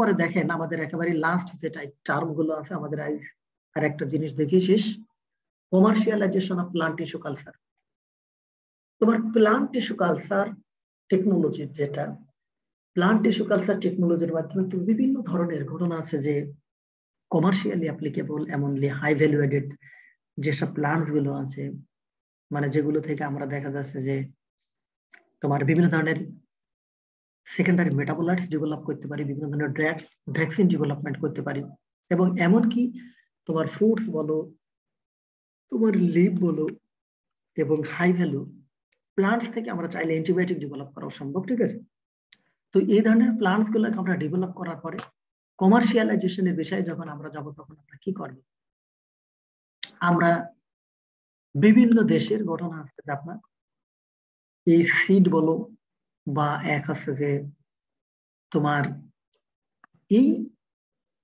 এরপরে দেখেন আমাদের একেবারে লাস্ট যেটা টার্ম গুলো আছে আমাদের আর একটা জিনিস দেখি শেষ, commercialisation of plant tissue culture. তোমার প্লান্ট টিস্যু কালচার টেকনোলজি, যেটা প্লান্ট টিস্যু কালচার টেকনোলজির মাধ্যমে তুমি বিভিন্ন ধরনের ঘটনা আছে যে কমার্শিয়ালি অ্যাপ্লিকেবল, এমনলি হাই ভ্যালুয়েডেড যেসব প্লান্টস গুলো আছে, মানে যেগুলো থেকে আমরা দেখা যাচ্ছে যে তোমার বিভিন্ন ধরনের সেকেন্ডারি মেটাবোলাইটস ডেভেলপ করতে পারি, বিভিন্ন ধরনের ড্রাগস ভ্যাকসিন ডেভেলপমেন্ট করতে পারি, এবং এমনকি তোমার ফ্রুটস বলো, তোমার লিভ বলো, এবং হাই ভ্যালু প্লান্টস থেকে আমরা চাইলে অ্যান্টিবায়োটিক ডেভেলপ করা সম্ভব। ঠিক আছে, তো এই ধরনের প্লান্টস গুলোকে আমরা ডেভেলপ করার পরে কমার্শিয়ালাইজেশনের বিষয়ে যখন আমরা যাব তখন আমরা কি করব, আমরা বিভিন্ন দেশের ঘটনা আছে যে আপনার এই সিড বলো বা এক হচ্ছে যে তোমার এই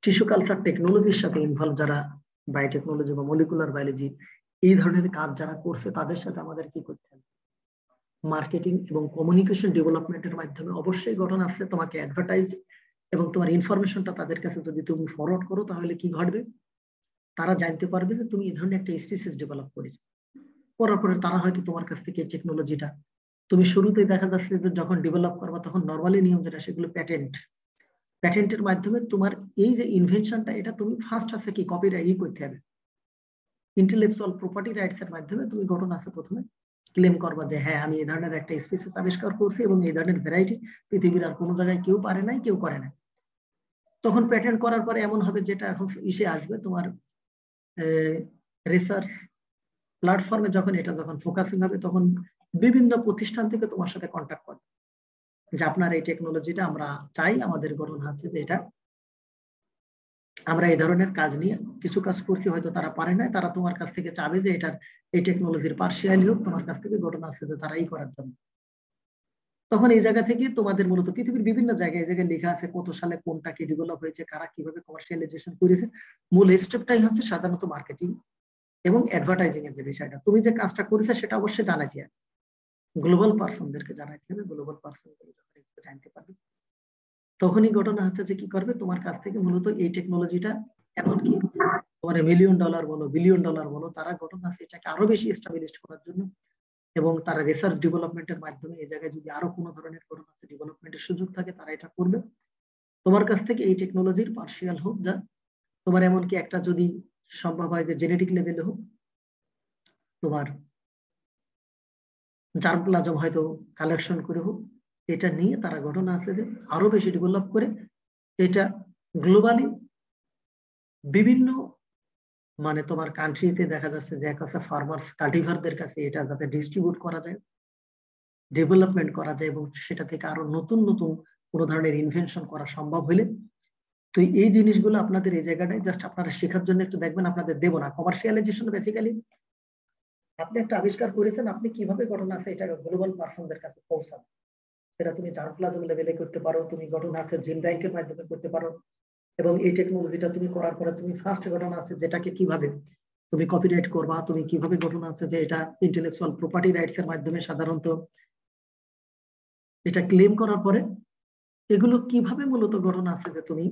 টিস্যু কালচার টেকনোলজির সাথে ইনভলভ যারা বায়োটেকনোলজি বা মলিকুলার বায়োলজি এই ধরনের কাজ যারা করছে তাদের সাথে আমাদের কি করতে হবে, মার্কেটিং এবং কমিউনিকেশন ডেভেলপমেন্টের মাধ্যমে অবশ্যই ঘটনা আছে তোমাকে অ্যাডভার্টাইজ এবং তোমার ইনফরমেশনটা তাদের কাছে যদি তুমি ফরওয়ার্ড করো তাহলে কি ঘটবে, তারা জানতে পারবে যে তুমি এই ধরনের একটা স্পিসিস ডেভেলপ করেছো। করার পরে তারা হয়তো তোমার কাছ থেকে টেকনোলজিটা তুমি শুরুতেই দেখা যাচ্ছে যে যখন ডেভেলপ করবা তখন নর্মালি নিয়ম যেটা সেগুলো প্যাটেন্টের মাধ্যমে তোমার এই যে ইনভেনশনটা এটা তুমি ফার্স্ট আছে কি কপিরাইট করতে হবে, ইন্টেলেকচুয়াল প্রপার্টি রাইটস এর মাধ্যমে তুমি ঘটনা আছে প্রথমে ক্লেম করবা যে হ্যাঁ আমি এই ধরনের একটা স্পিসিস আবিষ্কার করছি এবং এই ধরনের ভ্যারাইটি পৃথিবীর আর কোনো জায়গায় কেউ পারে নাই, কেউ করে না। তখন প্যাটেন্ট করার পরে এমন হবে যেটা এখন ইসে আসবে তোমার রিসার্চ প্ল্যাটফর্মে, যখন এটা যখন ফোকাসিং হবে তখন বিভিন্ন প্রতিষ্ঠান থেকে তোমার সাথে কন্ট্যাক্ট করবে যে আপনার এই টেকনোলজিটা আমরা চাই, আমাদের ঘটনা আছে যে এটা আমরা এই ধরনের কাজ নিয়ে কিছু কাজ করছি, হয়তো তারা পারে না, তারা তোমার কাছ থেকে চাবে যে এটার এই টেকনোলজির পার্সিয়ালি হোক তোমার কাছ থেকে ঘটনা আছে যে তারাই করার জন্য। তখন এই জায়গা থেকে তোমাদের মূলত পৃথিবীর বিভিন্ন জায়গায় এই জায়গায় লেখা আছে কত সালে কোনটা কি ডেভেলপ হয়েছে, কারা কিভাবে কমার্শিয়ালাইজেশন করেছে। মূল স্টেপটাই হচ্ছে সাধারণত মার্কেটিং এবং অ্যাডভার্টাইজিং এর যে বিষয়টা, তুমি যে কাজটা করেছো সেটা অবশ্যই জানাইতে হবে, গ্লোবাল পার্সনদেরকে জানাইতে হবে, গ্লোবাল পার্সন জানতে পারবে। তখনই ঘটনা হচ্ছে যে কি করবে, তোমার কাছ থেকে মূলত এই টেকনোলজিটা এমনকি তোমার $1,000,000 বলো, $1,000,000,000 বলো, তারা ঘটনা আছে এটাকে আরো বেশি এস্টাবলিশ করার জন্য এবং তারা রিসার্চ ডেভেলপমেন্টের মাধ্যমে এই জায়গায় যদি আরো কোনো ধরনের ঘটনা আছে ডেভেলপমেন্টের সুযোগ থাকে তারা এটা করবে তোমার কাছ থেকে এই টেকনোলজির পার্সিয়াল হোক, যা তোমার এমনকি একটা যদি সম্ভব হয় যে জেনেটিক লেভেলে হোক, তোমার জার্মপ্লাজম হয়তো কালেকশন করে হোক, এটা নিয়ে তারা ঘটনা আছে যে আরো বেশি ডেভেলপ করে এটা গ্লোবালি বিভিন্ন মানে তোমার কান্ট্রিতে দেখা যাচ্ছে যে এক আছে ফার্মার্স কাল্টিভারদের কাছে এটা যাতে ডিস্ট্রিবিউট করা যায়, ডেভেলপমেন্ট করা যায় এবং সেটা থেকে আরো নতুন নতুন কোনো ধরনের ইনভেনশন করা সম্ভব হলে, তো এই জিনিসগুলো আপনাদের এই জায়গাটায় জাস্ট আপনারা শেখার জন্য একটু দেখবেন, আপনাদের দেব না। কমার্শিয়ালাইজেশন বেসিক্যালি আপনি একটা আবিষ্কার করেছেন, আপনি কিভাবে ঘটনা আছে এটা গ্লোবাল পার্সনদের কাছে পৌঁছান, সেটা তুমি জার্মপ্লাজম লেভেলে করতে পারো, তুমি ঘটনা আছে জিন ব্যাংকের মাধ্যমে করতে পারো, এবং এই টেকনোলজিটা তুমি করার পরে তুমি ফার্স্ট ঘটনা আছে যেটাকে কিভাবে তুমি কপিরাইট করবা, তুমি কিভাবে ঘটনা আছে যে এটা ইন্টেলেকচুয়াল প্রপার্টি রাইটস এর মাধ্যমে সাধারণত এটা ক্লেম করার পরে এগুলো কিভাবে মূলত ঘটনা আছে যে তুমি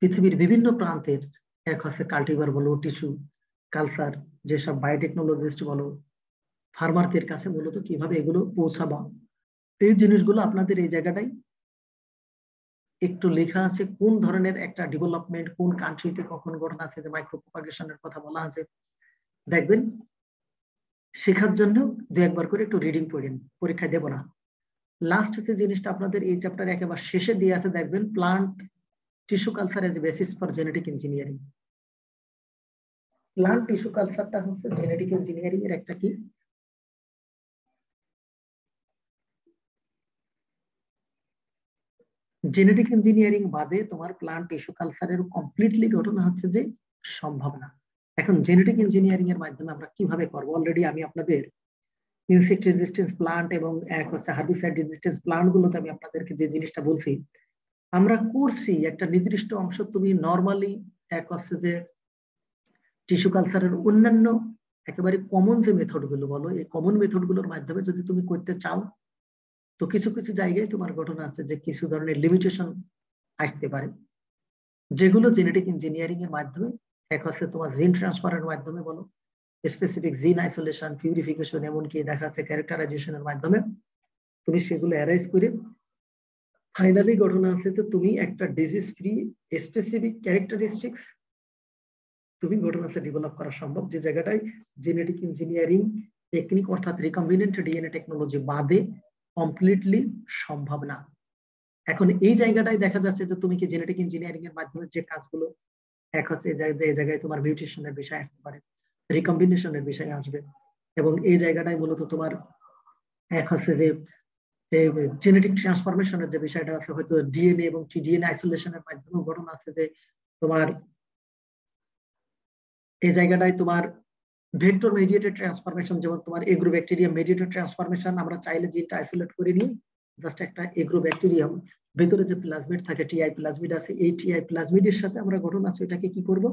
পৃথিবীর বিভিন্ন প্রান্তের এক হচ্ছে কাল্টিভার বলো, টিস্যু কালচার যেসব বায়োটেকনোলজিস্ট বলো, ফার্মারদের কাছে মূলত কিভাবে এগুলো পৌঁছাবা, এই জিনিসগুলো আপনাদের এই জায়গাটাই একটু লেখা আছে, কোন ধরনের একটা ডেভেলপমেন্ট কোন কান্ট্রিতে কখন ঘটনা আছে, যে মাইক্রো প্রপাগেশনের কথা বলা আছে, দেখবেন শেখার জন্য দু একবার করে একটু রিডিং পড়েন, পরীক্ষা দেব না। লাস্ট যে জিনিসটা আপনাদের এই চ্যাপ্টার একেবারে শেষে দিয়ে আছে দেখবেন, plant tissue culture as a basis for genetic engineering. Plant tissue কালচারটা হচ্ছে জেনেটিক ইঞ্জিনিয়ারিং এর একটা কি জেনেটিক ইঞ্জিনিয়ারিং বাদে তোমার প্লান্ট টিস্যু কালচারের কমপ্লিটলি ঘটনা হচ্ছে যে সম্ভব না। এখন জেনেটিক ইঞ্জিনিয়ারিং এর মাধ্যমে আমরা কিভাবে করবো, অলরেডি আমি আপনাদের ইনসেক্ট রেজিস্ট্যান্স প্লান্ট এবং এক হচ্ছে হার্বিসাইড রেজিস্ট্যান্স প্লান্ট গুলোতে আমি আপনাদেরকে যে জিনিসটা বলছি আমরা করছি, একটা নির্দিষ্ট অংশ তুমি নর্মালি এক হচ্ছে যে টিস্যু কালচারের অন্যান্য একেবারে কমন যে মেথড গুলো বলো, এই কমন মেথড গুলোর মাধ্যমে যদি তুমি করতে চাও তো কিছু কিছু জায়গায় তোমার ঘটনা আছে যে কিছু ধরনের লিমিটেশন আসতে পারে, যেগুলো জেনেটিক ইঞ্জিনিয়ারিং এর মাধ্যমে, এক হচ্ছে তোমার জিন ট্রান্সফারের মাধ্যমে বলো, স্পেসিফিক জিন আইসোলেশন, পিউরিফিকেশন, এমনকি দেখা যাচ্ছে ক্যারেক্টারাইজেশনের মাধ্যমে তুমি সেগুলো অ্যারাইজ করে ফাইনালি ঘটনা আছে তো তুমি একটা ডিজিজ ফ্রি স্পেসিফিক ক্যারেক্টারিস্টিক্স তুমি ঘটনা আছে ডেভেলপ করা সম্ভব, যে জায়গাটায় জেনেটিক ইঞ্জিনিয়ারিং টেকনিক অর্থাৎ রিকম্বিনেন্ট ডিএনএ টেকনোলজি বাদে কমপ্লিটলি সম্ভব না। এখন এই জায়গাটায় দেখা যাচ্ছে যে তুমি কি জেনেটিক ইঞ্জিনিয়ারিং এর মাধ্যমে যে কাজগুলো, এক হচ্ছে এই জায়গায় তোমার মিউটেশনের বিষয় আসতে পারে, রিকম্বিনেশনের বিষয় আসবে, এবং এই জায়গাটায় মূলত তোমার এক হচ্ছে যে জেনেটিক ট্রান্সফরমেশনের যে বিষয়টা আছে, হয়তো ডিএনএ এবং ডিএনএ আইসোলেশনের মাধ্যমে ঘটনা আছে যে তোমার এই জায়গাটায় তোমার ভেক্টর মেডিয়েটেড ট্রান্সফরমেশন, যেমন তোমার এগ্রো ব্যাকটেরিয়াম মেডিয়েটেড ট্রান্সফরমেশন, আমরা চাইলে জিনটা আইসোলেট করে নিই, জাস্ট একটা এগ্রো ব্যাকটেরিয়াম ভেতরে যে প্লাজমিড থাকে, টিআই প্লাজমিড আছে, এই টিআই প্লাজমিডের সাথে আমরা ঘটনা আছে এটাকে কি করব,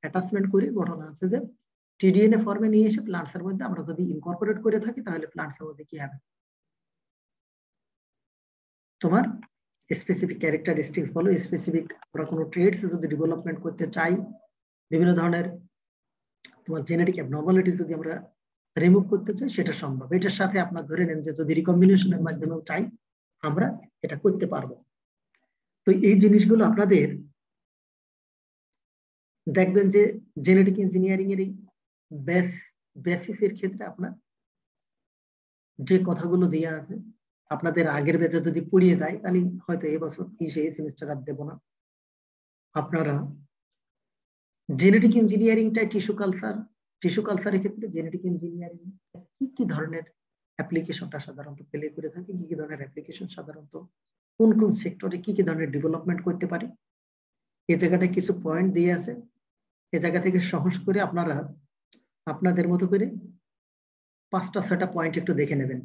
অ্যাটাচমেন্ট করে ঘটনা আছে যে টিডিএনএ ফর্মে নিয়ে এসে প্লান্টসের মধ্যে আমরা যদি ইনকর্পোরেট করে থাকি, তাহলে প্লান্টসের মধ্যে কি হবে, তোমার স্পেসিফিক ক্যারেক্টারিস্টিক্স বলো, স্পেসিফিক আমরা কোনো ট্রেডস যদি ডেভেলপমেন্ট করতে চাই, বিভিন্ন ধরনের তোমার জেনেটিক অ্যাবনর্মালিটি যদি আমরা রিমুভ করতে চাই, সেটা সম্ভব। এটার সাথে আপনার ধরে নেন যে যদি রিকম্বিনেশনের মাধ্যমেও চাই, আমরা এটা করতে পারবো। তো এই জিনিসগুলো আপনাদের দেখবেন যে জেনেটিক ইঞ্জিনিয়ারিং এর এই বেসিসের ক্ষেত্রে আপনার যে কথাগুলো দেওয়া আছে, আপনাদের আগের ব্যাচে যদি পড়িয়ে যায়, তাহলে হয়তো এবছর সেই সেমিস্টার আর দেবো না। আপনারা জেনেটিক ইঞ্জিনিয়ারিংটাই টিস্যু কালচারের ক্ষেত্রে জেনেটিক ইঞ্জিনিয়ারিং কি কি ধরনের অ্যাপ্লিকেশনটা সাধারণত প্লে করে থাকে, কি কি ধরনের অ্যাপ্লিকেশন সাধারণত কোন কোন সেক্টরে কি কি ধরনের ডেভেলপমেন্ট করতে পারে, এই জায়গাটায় কিছু পয়েন্ট দিয়ে আছে। এই জায়গা থেকে সহজ করে আপনারা আপনাদের মতো করে 5টা 6টা পয়েন্ট একটু দেখে নেবেন।